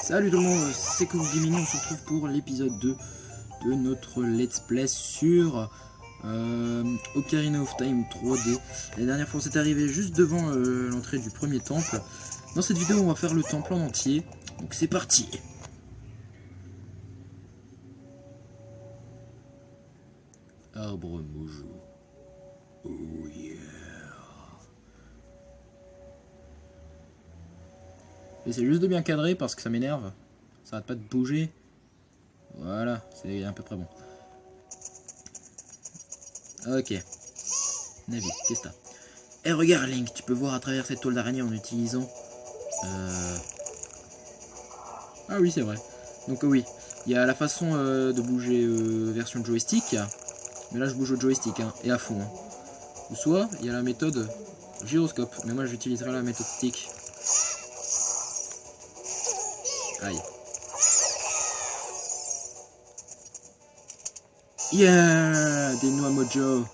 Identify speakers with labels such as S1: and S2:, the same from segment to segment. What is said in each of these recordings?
S1: Salut tout le monde, c'est Cook Gaming, on se retrouve pour l'épisode 2 de notre let's play sur Ocarina of Time 3D. La dernière fois on s'est arrivé juste devant l'entrée du premier temple. Dans cette vidéo on va faire le temple en entier, donc c'est parti. Arbre Mojo. Oh yeah. J'essaie juste de bien cadrer parce que ça m'énerve. Ça arrête pas de bouger. Voilà, c'est à peu près bon. Ok. Navi, qu'est-ce que t'as? Eh regarde Link, tu peux voir à travers cette toile d'araignée en utilisant... Ah oui c'est vrai. Donc oui, il y a la façon de bouger version joystick. Mais là je bouge au joystick hein, et à fond. Hein. Ou soit il y a la méthode gyroscope. Mais moi j'utiliserai la méthode stick. Aïe. Yeah, des noix mojo.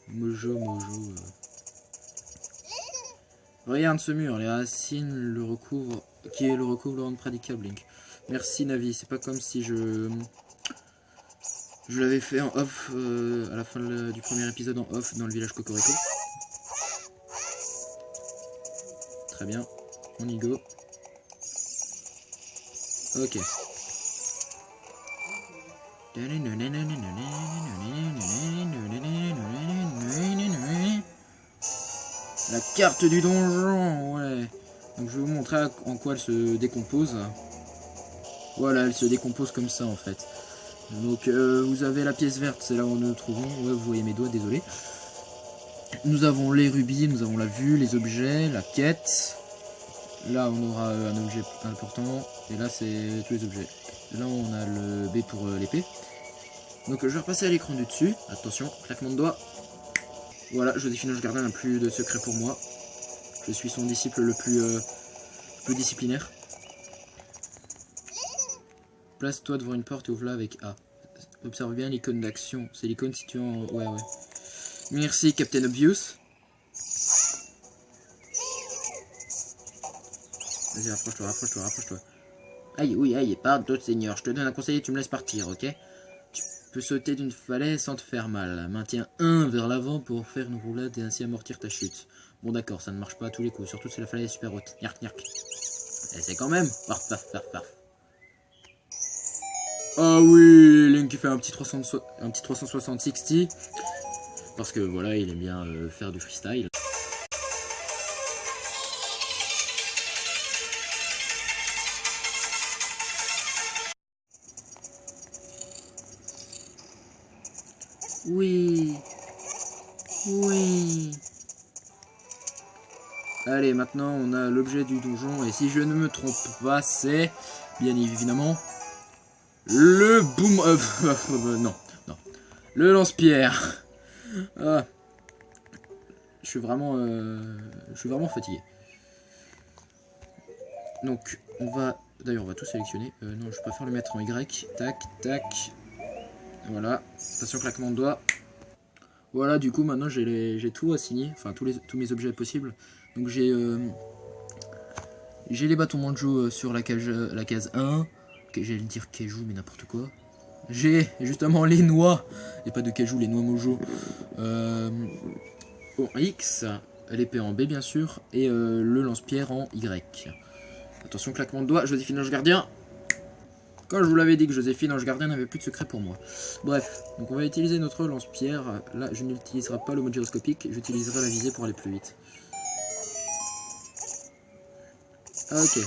S1: Mojo. Regarde ce mur, les racines le recouvrent, qui le recouvre le rendre praticable, Link. Merci Navi, c'est pas comme si je l'avais fait en off à la fin du premier épisode en off dans le village Cocorico. Très bien, on y go. Ok. La carte du donjon, ouais. Donc je vais vous montrer en quoi elle se décompose. Voilà, elle se décompose comme ça en fait. Donc vous avez la pièce verte, c'est là où nous nous trouvons. Ouais, vous voyez mes doigts, désolé. Nous avons les rubis, nous avons la vue, les objets, la quête. Là on aura un objet important. Et là c'est tous les objets. Là on a le B pour l'épée. Donc je vais repasser à l'écran du dessus. Attention, claquement de doigts. Voilà, Joséphine Ange Gardien n'a plus de secret pour moi. Je suis son disciple le plus disciplinaire. Place-toi devant une porte et ouvre-la avec A. Observe bien l'icône d'action. C'est l'icône située en... Ouais. Merci, Captain Obvious. Vas-y, rapproche-toi. Aïe, oui, aïe, pardon, Seigneur. Je te donne un conseil et tu me laisses partir, ok? Tu peux sauter d'une falaise sans te faire mal. Maintiens 1 vers l'avant pour faire une roulade et ainsi amortir ta chute. Bon d'accord, ça ne marche pas à tous les coups, surtout si la falaise est super haute. Nyark. Et c'est quand même. Paf. Ah oui, Link qui fait un petit 360-60. Parce que voilà, il aime bien faire du freestyle. Oui. Allez, maintenant on a l'objet du donjon. Et si je ne me trompe pas, c'est bien évidemment le boom... non. Le lance-pierre. Ah. Je suis vraiment fatigué. Donc, on va... D'ailleurs, on va tout sélectionner. Non, je préfère le mettre en Y. Tac. Voilà. Attention, claquement de doigts. Voilà, du coup, maintenant, j'ai tout assigné. Enfin, tous mes objets possibles. Donc, j'ai les bâtons Manjo sur la case 1. J'allais dire Keiju, mais n'importe quoi. J'ai justement les noix. Et pas de Keiju, les noix Mojo. En X, l'épée en B bien sûr, et le lance-pierre en Y. Attention, claquement de doigts, Joséphine Ange Gardien. Quand je vous l'avais dit que Joséphine Ange Gardien n'avait plus de secret pour moi. Bref, donc on va utiliser notre lance-pierre. Là, je n'utiliserai pas le mode gyroscopique, j'utiliserai la visée pour aller plus vite. Ok.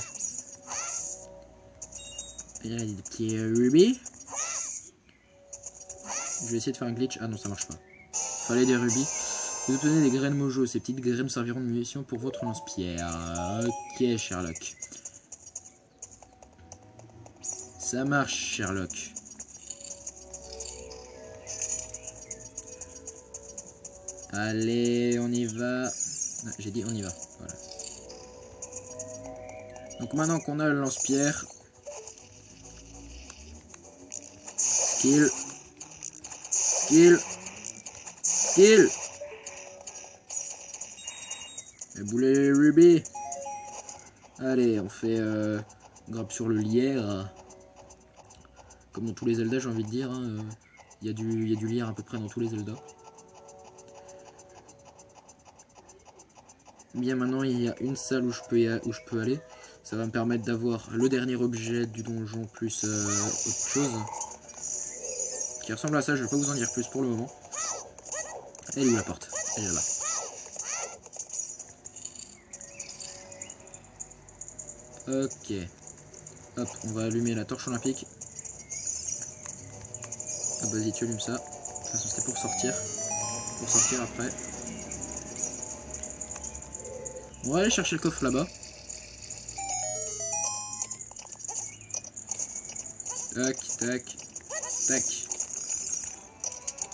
S1: Et là, il y a des petits rubis. Je vais essayer de faire un glitch. Ah non, ça marche pas. Fallait des rubis. Vous obtenez des graines Mojo. Ces petites graines serviront de munitions pour votre lance-pierre. Ok, Sherlock. Ça marche, Sherlock. Allez, on y va. J'ai dit on y va. Voilà. Donc maintenant qu'on a le lance-pierre. Skill. Et bouler les rubis. Allez, on fait Grimpe sur le lierre. Comme dans tous les Zelda, j'ai envie de dire. Il y a du lierre à peu près dans tous les Zelda. Bien, maintenant il y a une salle où je peux aller. Ça va me permettre d'avoir le dernier objet du donjon plus autre chose. Qui ressemble à ça, je vais pas vous en dire plus pour le moment. Elle est où la porte? Elle est là-bas. Ok. Hop, on va allumer la torche olympique. Ah, vas-y, tu allumes ça. De toute façon, c'était pour sortir. Pour sortir après. On va aller chercher le coffre là-bas. Tac, tac, tac.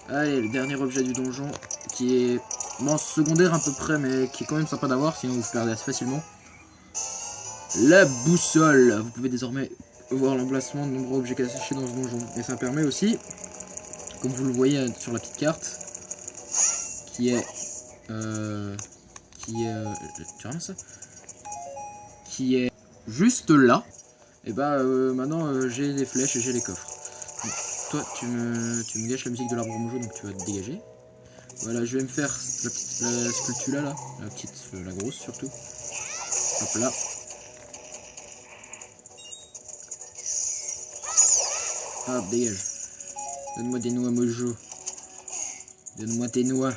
S1: Allez, le dernier objet du donjon, qui est bon, secondaire à peu près, mais qui est quand même sympa d'avoir, sinon vous perdez assez facilement. La boussole. Vous pouvez désormais voir l'emplacement de nombreux objets cachés dans ce donjon. Et ça permet aussi, comme vous le voyez sur la petite carte, qui est... tu vois ça? Qui est juste là. Et bah maintenant j'ai les flèches et j'ai les coffres. Donc, toi tu me gâches la musique de l'arbre mojo, donc tu vas te dégager. Voilà, je vais me faire la sculpture là, la grosse surtout. Hop là. Hop, dégage. Donne-moi des noix mojo. Donne-moi tes noix.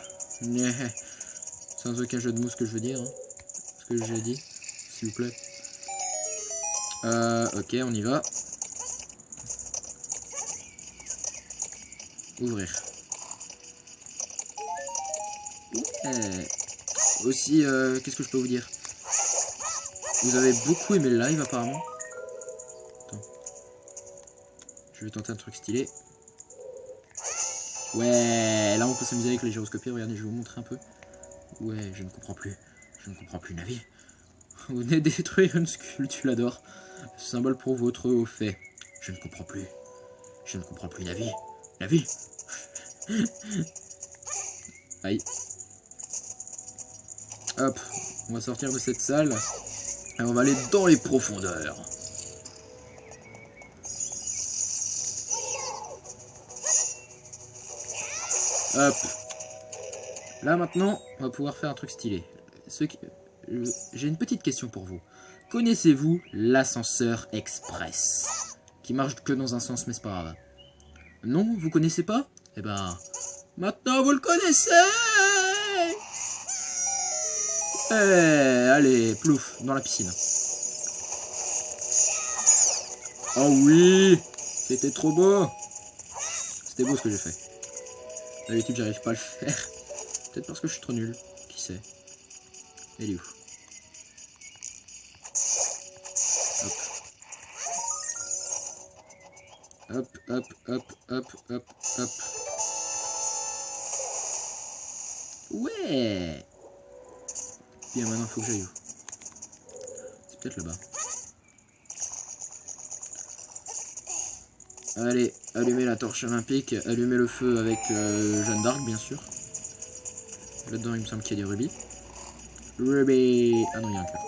S1: Sans aucun jeu de mots, ce que je veux dire. Hein. Ce que j'ai dit, s'il vous plaît. Ok, on y va. Ouvrir. Aussi, qu'est-ce que je peux vous dire? Vous avez beaucoup aimé le live apparemment. Attends. Je vais tenter un truc stylé. Ouais, là on peut s'amuser avec les gyroscopies. Regardez, je vais vous montrer un peu. Ouais, je ne comprends plus. Je ne comprends plus, Navi. Vous venez de détruire une sculpture d'or. Symbole pour votre haut fait. Je ne comprends plus. Je ne comprends plus, Navi. Navi. Aïe. Hop, on va sortir de cette salle. Et on va aller dans les profondeurs. Hop. Là maintenant, on va pouvoir faire un truc stylé. J'ai une petite question pour vous. Connaissez-vous l'ascenseur express? Qui marche que dans un sens, mais c'est pas grave. Non, vous connaissez pas? Eh ben, maintenant vous le connaissez! Allez, plouf, dans la piscine. Oh oui! C'était trop beau! C'était beau ce que j'ai fait. D'habitude, j'arrive pas à le faire. Peut-être parce que je suis trop nul. Qui sait? Elle est où? Hop, hop, hop, hop, hop, hop. Ouais. Bien, maintenant, il faut que j'aille où? C'est peut-être là-bas. Allez, allumez la torche olympique, allumez le feu avec Jeanne d'Arc, bien sûr. Là-dedans, il me semble qu'il y a des rubis. Rubis. Ah non, il y a un cœur.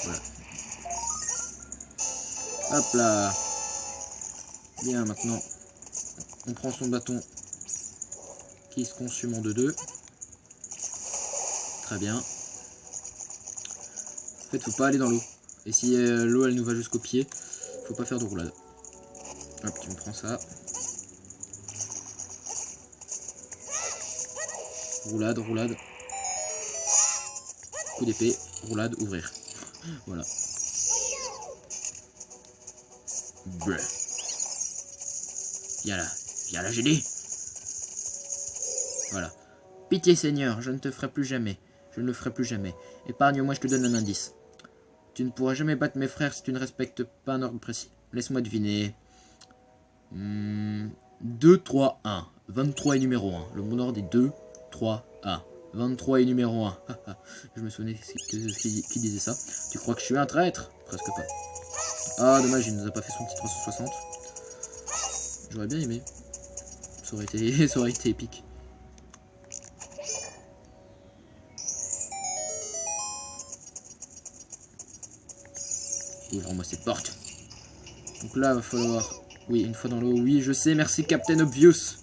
S1: Voilà. Hop là. Bien, maintenant, on prend son bâton qui se consume en 2-2. Très bien. En fait, faut pas aller dans l'eau. Et si l'eau, elle nous va jusqu'au pied, faut pas faire de roulade. Hop, tu me prends ça. Roulade, roulade. Coup d'épée, roulade, ouvrir. Voilà. Bleu. Viens là, j'ai dit. Voilà. Pitié Seigneur, je ne te ferai plus jamais. Je ne le ferai plus jamais. Épargne-moi, je te donne un indice. Tu ne pourras jamais battre mes frères si tu ne respectes pas un ordre précis. Laisse-moi deviner. 2, 3, 1. 23 est numéro 1. Le bon ordre est 2, 3, 1. 23 est numéro 1. Je me souvenais qui disait ça. Tu crois que je suis un traître? Presque pas. Ah, dommage, il nous a pas fait son petit 360. J'aurais bien aimé. Ça aurait été épique. Ouvre-moi cette porte. Donc là, il va falloir... Oui, une fois dans l'eau, oui, je sais, merci Captain Obvious.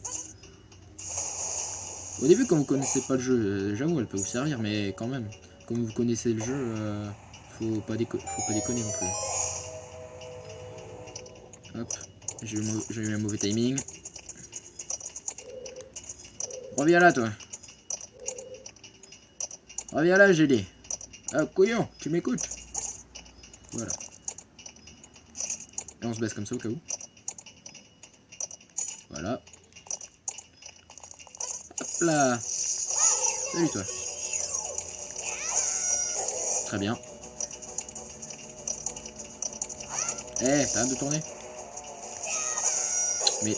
S1: Au début, quand vous connaissez pas le jeu, j'avoue, elle peut vous servir, mais quand même, comme vous connaissez le jeu, faut pas déconner non plus. Hop, j'ai eu un mauvais timing. Reviens là, toi. Reviens là, j'ai dit. Ah, couillon, tu m'écoutes? Voilà. Et on se baisse comme ça au cas où. Voilà. Hop là. Salut toi. Très bien. Eh, t'arrêtes de tourner. Mais...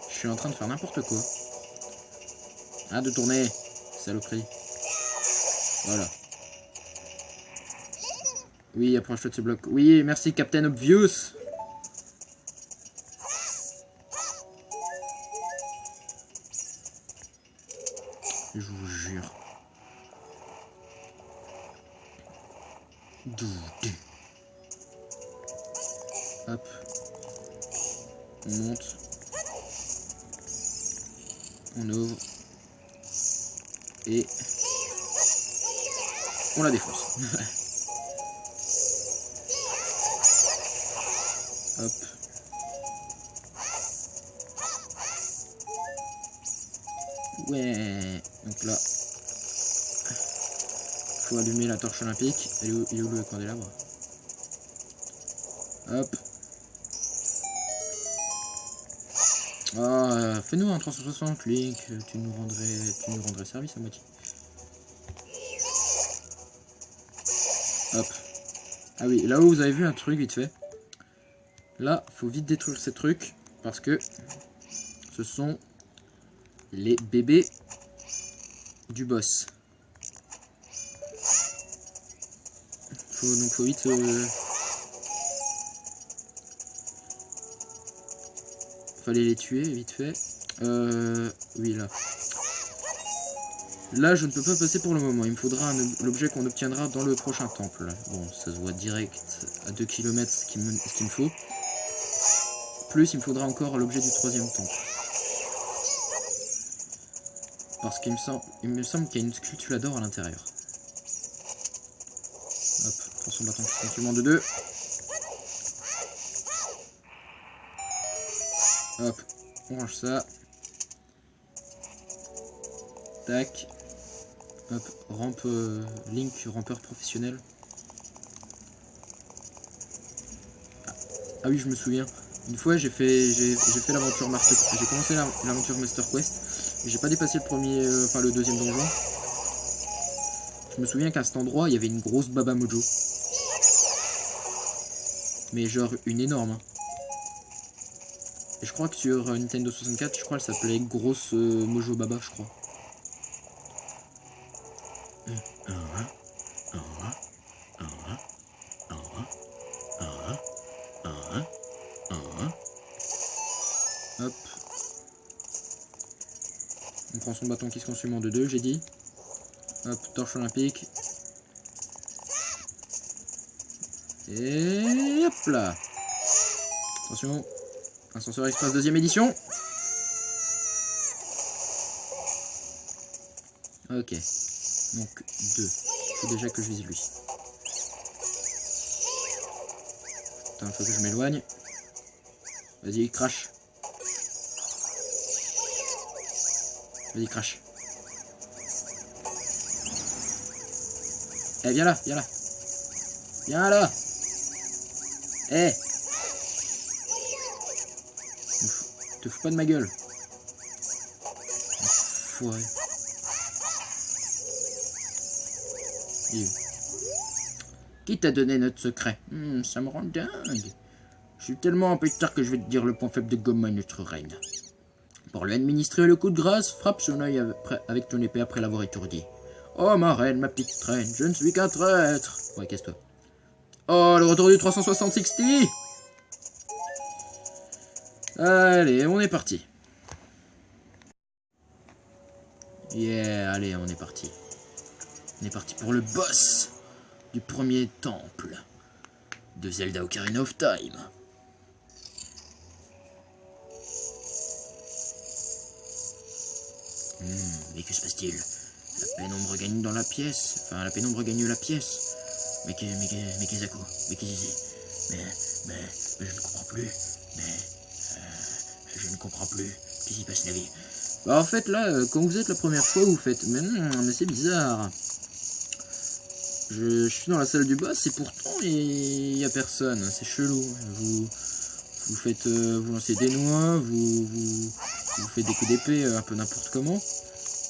S1: Je suis en train de faire n'importe quoi. Arrête de tourner, saloperie. Voilà. Oui, approche-toi de ce bloc. Oui, merci Captain Obvious. Je vous jure. Hop. On monte. On ouvre. Et... on la défonce. Hop. Ouais. Donc là, faut allumer la torche olympique. Il est où le candélabre? Hop. Ah, fais-nous un 360, Link. Tu nous rendrais service à moitié. Hop. Ah oui, là où vous avez vu un truc vite fait. Là, faut vite détruire ces trucs parce que ce sont les bébés du boss. Donc faut vite... fallait les tuer vite fait. Oui, là. Là, je ne peux pas passer pour le moment. Il me faudra l'objet qu'on obtiendra dans le prochain temple. Bon, ça se voit direct à 2 km ce qu'il me faut. Plus, il me faudra encore l'objet du 3e temple. Parce qu'il me semble qu'il y a une sculptulador à l'intérieur. Hop, prends son bâton qui consume de 2. Hop, on range ça. Tac. Hop, rampe Link, rampeur professionnel. Ah oui, je me souviens. Une fois, j'ai fait l'aventure j'ai commencé l'aventure Master Quest, mais j'ai pas dépassé le premier, enfin le 2e donjon. Je me souviens qu'à cet endroit, il y avait une grosse Baba Mojo. Mais genre une énorme. Hein. Et je crois que sur Nintendo 64, je crois qu'elle s'appelait Grosse Mojo Baba, je crois. Hop. On prend son bâton qui se consume en 2-2, j'ai dit. Hop, torche olympique. Et hop là. Attention. Ascenseur Express 2e édition. Ok. Donc 2. Il faut déjà que je vise lui. Attends, il faut que je m'éloigne. Vas-y, crash. Vas-y, crash. Eh, viens là, viens là. Viens là. Eh. Te fous pas de ma gueule. Enfoiré. Qui t'a donné notre secret? Ça me rend dingue. Je suis tellement en pétard que je vais te dire le point faible de Gomma, notre reine. Pour lui administrer le coup de grâce, frappe son œil avec ton épée après l'avoir étourdi. Oh ma reine, ma petite reine, je ne suis qu'un traître. Ouais, casse-toi. Oh, le retour du 360-60. Allez, on est parti. Yeah, allez, on est parti. On est parti pour le boss du premier temple de Zelda Ocarina of Time. Mais que se passe-t-il? La pénombre gagne dans la pièce. Enfin, la pénombre gagne la pièce. Mais qu'est-ce mais je ne comprends plus. Je ne comprends plus. Qu'est-ce qui passe, Navi? Bah, en fait, là, quand vous êtes la première fois, vous faites... Mais c'est bizarre. Je suis dans la salle du boss et pourtant, il n'y a personne. C'est chelou. Vous faites... vous lancez des noix, vous faites des coups d'épée un peu n'importe comment.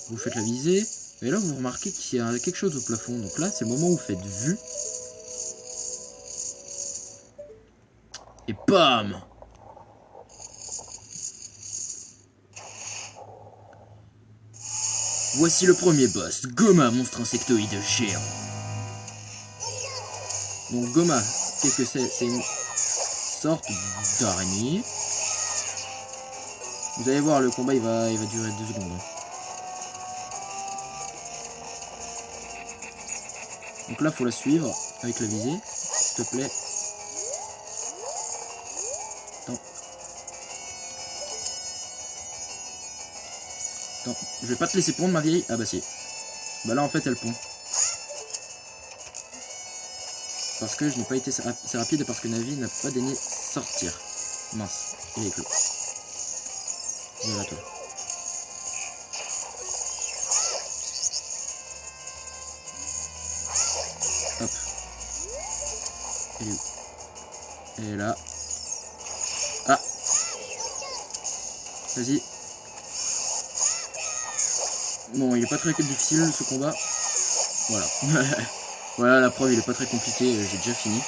S1: Vous faites la visée. Et là, vous remarquez qu'il y a quelque chose au plafond. Donc là, c'est le moment où vous faites vue. Et bam! Voici le premier boss, Gohma, monstre insectoïde géant. Donc Gohma, qu'est-ce que c'est? C'est une sorte d'araignée. Vous allez voir, le combat il va durer 2 secondes. Donc là, faut la suivre avec la visée, s'il te plaît. Attends, je vais pas te laisser pondre, ma vieille. Ah bah si. Bah là en fait elle pond. Parce que je n'ai pas été assez rapide et parce que Navi n'a pas daigné sortir. Mince, il est clos. Voilà toi. Hop. Elle est où? Elle est là. Ah. Vas-y. Bon, il est pas très difficile ce combat. Voilà. Voilà, la preuve, il est pas très compliqué. J'ai déjà fini.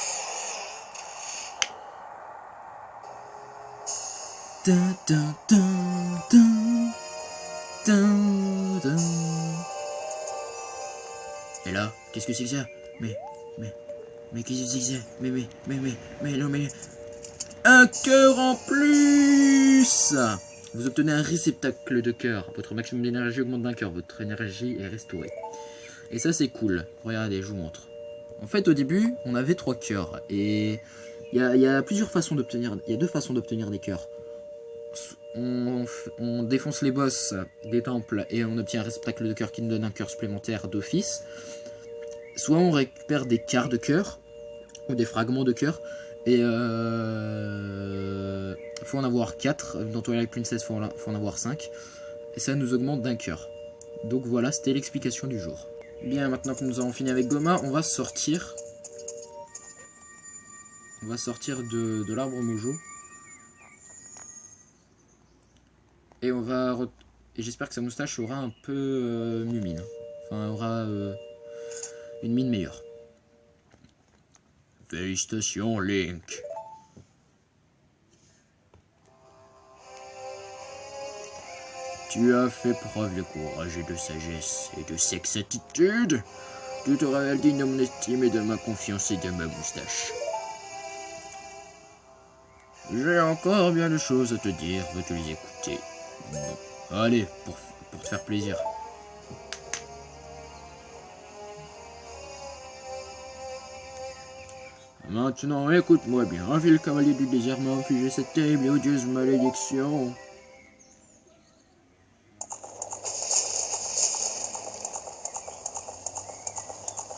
S1: Et là, qu'est-ce que c'est que ça? Mais qu'est-ce que c'est que ça? Mais non, mais... Un cœur en plus! Vous obtenez un réceptacle de cœur. Votre maximum d'énergie augmente d'un cœur. Votre énergie est restaurée. Et ça, c'est cool. Regardez, je vous montre. En fait, au début, on avait 3 cœurs. Et il y a plusieurs façons d'obtenir... Il y a 2 façons d'obtenir des cœurs. On défonce les boss des temples et on obtient un réceptacle de cœur qui nous donne un cœur supplémentaire d'office. Soit on récupère des quarts de cœur ou des fragments de cœur. Et faut en avoir 4. Dans Twilight Princess, faut en avoir 5. Et ça nous augmente d'un cœur. Donc voilà, c'était l'explication du jour. Bien, maintenant que nous avons fini avec Gohma, on va sortir. On va sortir de l'arbre Mojo. Et on va... Et j'espère que sa moustache aura un peu mieux mine. Enfin, aura une mine meilleure. Félicitations, Link. Tu as fait preuve de courage et de sagesse et de sexatitude. Tu te révèles digne de mon estime et de ma confiance et de ma moustache. J'ai encore bien de choses à te dire, veux-tu les écouter? Non. Allez, pour te faire plaisir. Maintenant, écoute-moi bien. Un vil cavalier du désert m'a infligé cette terrible et odieuse malédiction.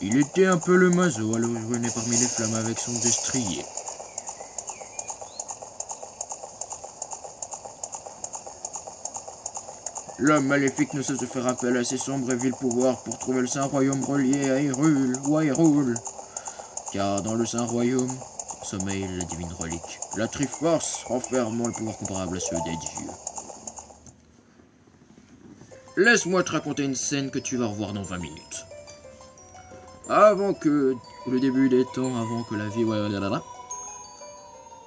S1: Il était un peu le maso, alors il venait parmi les flammes avec son destrier. L'homme maléfique ne cesse de faire appel à ses sombres et vils pouvoirs pour trouver le Saint-Royaume relié à Hyrule ou à Hyrule. Car dans le Saint-Royaume sommeille la divine relique, la Triforce, renfermant le pouvoir comparable à ceux des dieux. Laisse-moi te raconter une scène que tu vas revoir dans 20 minutes. Avant que le début des temps, avant que la vie...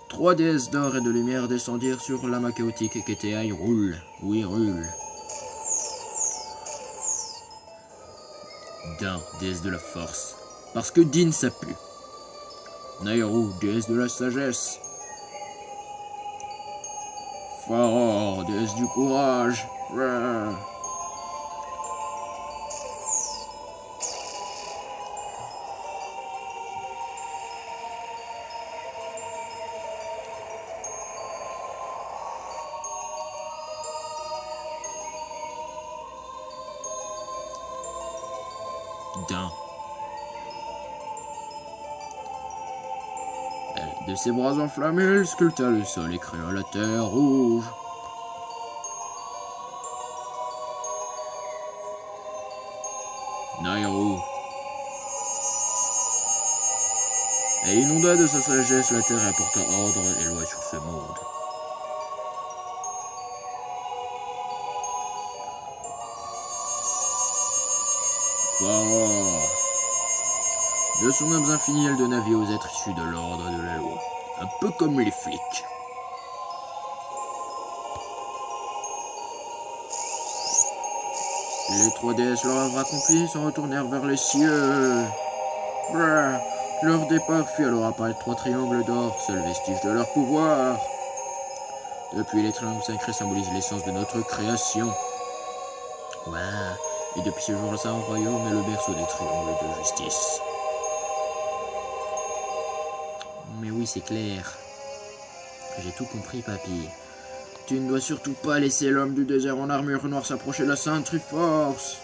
S1: 3 déesses d'or et de lumière descendirent sur l'amas chaotique qu'était Hyrule, ou Hyrule. Din, déesse de la force, parce que Din ça pue. Nayru, déesse de la sagesse. Faror, déesse du courage. d'un. De ses bras enflammés, il sculpta le sol et créa la terre rouge. Nairu. Et inonda de sa sagesse la terre et apporta ordre et loi sur ce monde. Pharaon. De son âme infinie, elle donna vie aux êtres issus de l'ordre de la loi, un peu comme les flics. Les 3 déesses leur œuvre accomplie se retournèrent vers les cieux. Brrr. Leur départ fit alors apparaître 3 triangles d'or, seul vestige de leur pouvoir. Depuis, les triangles sacrés symbolisent l'essence de notre création. Ouais. Et depuis ce jour, le Saint Royaume est le berceau des triangles de justice. Mais oui, c'est clair. J'ai tout compris, papy. Tu ne dois surtout pas laisser l'homme du désert en armure noire s'approcher de la Sainte Triforce.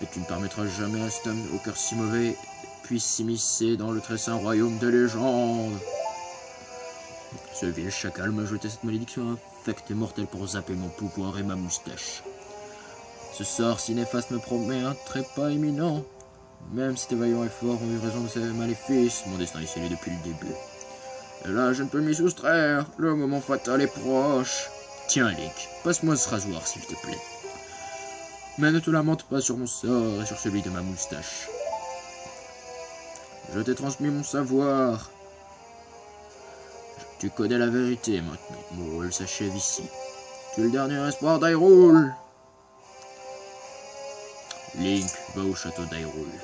S1: Et tu ne permettras jamais à cet homme au cœur si mauvais puisse s'immiscer dans le très saint royaume des légendes. Ce vil chacal m'a jeté cette malédiction infecte et mortelle pour zapper mon pouvoir et ma moustache. Ce sort si néfaste me promet un trépas imminent. Même si tes vaillants et forts ont eu raison de ces maléfices, mon destin est scellé depuis le début. Et là, je ne peux m'y soustraire. Le moment fatal est proche. Tiens, Link, passe-moi ce rasoir, s'il te plaît. Mais ne te lamente pas sur mon sort et sur celui de ma moustache. Je t'ai transmis mon savoir. Tu connais la vérité maintenant. Mon rôle s'achève ici. Tu es le dernier espoir d'Hyrule. Link, va au château d'Hyrule.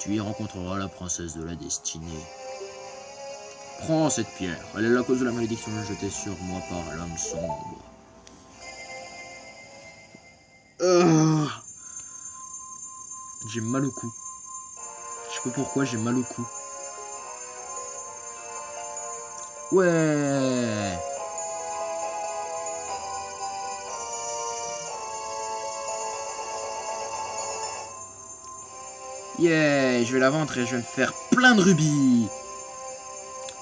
S1: Tu y rencontreras la princesse de la destinée. Prends cette pierre. Elle est la cause de la malédiction jetée sur moi par l'homme sombre. J'ai mal au cou. Je sais pas pourquoi, j'ai mal au cou. Ouais. Yeah, je vais la vendre et je vais me faire plein de rubis.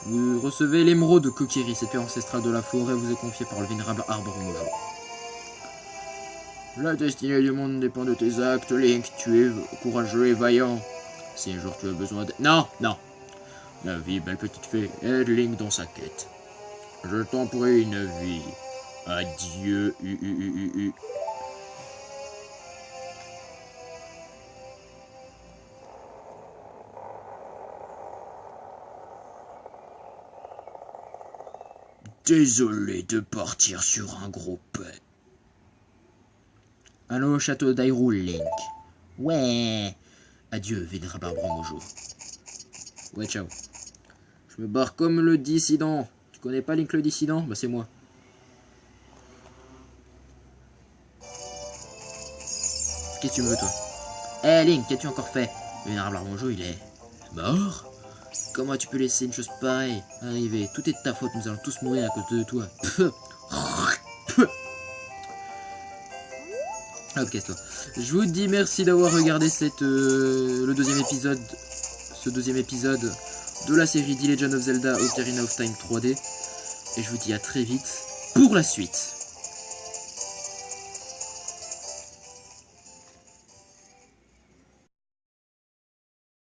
S1: Vous recevez l'émeraude de Kokiri, cette pierre ancestrale de la forêt vous est confiée par le vénérable arbre Mojo. La destinée du monde dépend de tes actes, Link. Tu es courageux et vaillant. Si un jour tu as besoin de... Non, non. La vie, belle petite fée, aide Link dans sa quête. Je t'en prie une vie. Adieu. Désolé de partir sur un gros pain. Allons au château d'Hyrule, Link. Ouais. Adieu, vénérable arbre Mojo. Ouais, ciao. Je me barre comme le dissident. Tu connais pas Link le dissident? Bah c'est moi. Qu'est-ce que tu me veux, toi? Eh Link, qu'as-tu encore fait? Le vénérable arbre Mojo, il est mort? Comment tu peux laisser une chose pareille arriver? Tout est de ta faute, nous allons tous mourir à cause de toi. Hop, casse-toi. Je vous dis merci d'avoir regardé le deuxième épisode de la série The Legend of Zelda Ocarina of Time 3D. Et je vous dis à très vite pour la suite.